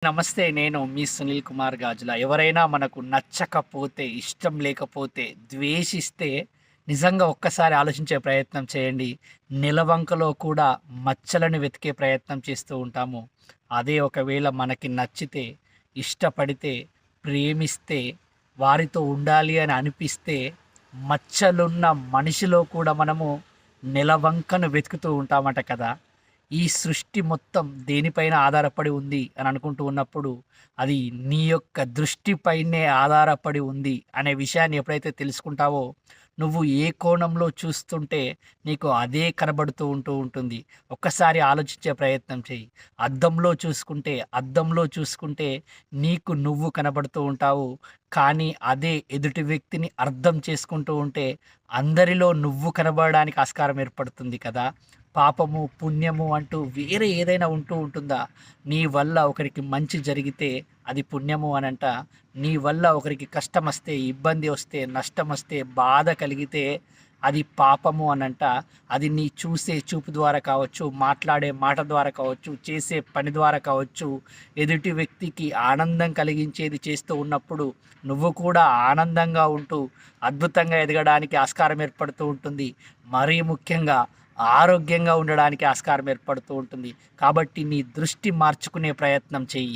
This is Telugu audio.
నమస్తే. నేను మీ సునీల్ కుమార్ గాజుల. ఎవరైనా మనకు నచ్చకపోతే, ఇష్టం లేకపోతే, ద్వేషిస్తే నిజంగా ఒక్కసారి ఆలోచించే ప్రయత్నం చేయండి. నెలవంకలో కూడా మచ్చలను వెతికే ప్రయత్నం చేస్తూ ఉంటాము. అదే ఒకవేళ మనకి నచ్చితే, ఇష్టపడితే, ప్రేమిస్తే, వారితో ఉండాలి అని అనిపిస్తే, మచ్చలున్న మనిషిలో కూడా మనము నెలవంకను వెతుకుతూ ఉంటామట కదా! ఈ సృష్టి మొత్తం దేనిపైన ఆధారపడి ఉంది అని అనుకుంటూ ఉన్నప్పుడు, అది నీ యొక్క దృష్టిపైనే ఆధారపడి ఉంది అనే విషయాన్ని ఎప్పుడైతే తెలుసుకుంటావో, నువ్వు ఏ కోణంలో చూస్తుంటే నీకు అదే కనబడుతూ ఉంటుంది. ఒక్కసారి ఆలోచించే ప్రయత్నం చెయ్యి. అద్దంలో చూసుకుంటే నీకు నువ్వు కనబడుతూ ఉంటావు. కానీ అదే ఎదుటి వ్యక్తిని అర్థం చేసుకుంటూ ఉంటే అందరిలో నువ్వు కనబడడానికి ఆస్కారం ఏర్పడుతుంది కదా! పాపము, పుణ్యము అంటూ వేరే ఏదైనా ఉంటూ ఉంటుందా? నీ వల్ల ఒకరికి మంచి జరిగితే అది పుణ్యము అనంట. నీ వల్ల ఒకరికి కష్టమొస్తే, ఇబ్బంది వస్తే, నష్టమొస్తే, బాధ కలిగితే అది పాపము అనంట. అది నీ చూసే చూపు ద్వారా కావచ్చు, మాట్లాడే మాట ద్వారా కావచ్చు, చేసే పని ద్వారా కావచ్చు, ఎదుటి వ్యక్తికి ఆనందం కలిగించేది చేస్తూ ఉన్నప్పుడు నువ్వు కూడా ఆనందంగా ఉంటూ అద్భుతంగా ఎదగడానికి ఆస్కారం ఏర్పడుతూ ఉంటుంది. మరీ ముఖ్యంగా ఆరోగ్యంగా ఉండడానికి ఆస్కారం ఏర్పడుతూ ఉంటుంది. కాబట్టి నీ దృష్టి మార్చుకునే ప్రయత్నం చెయ్యి.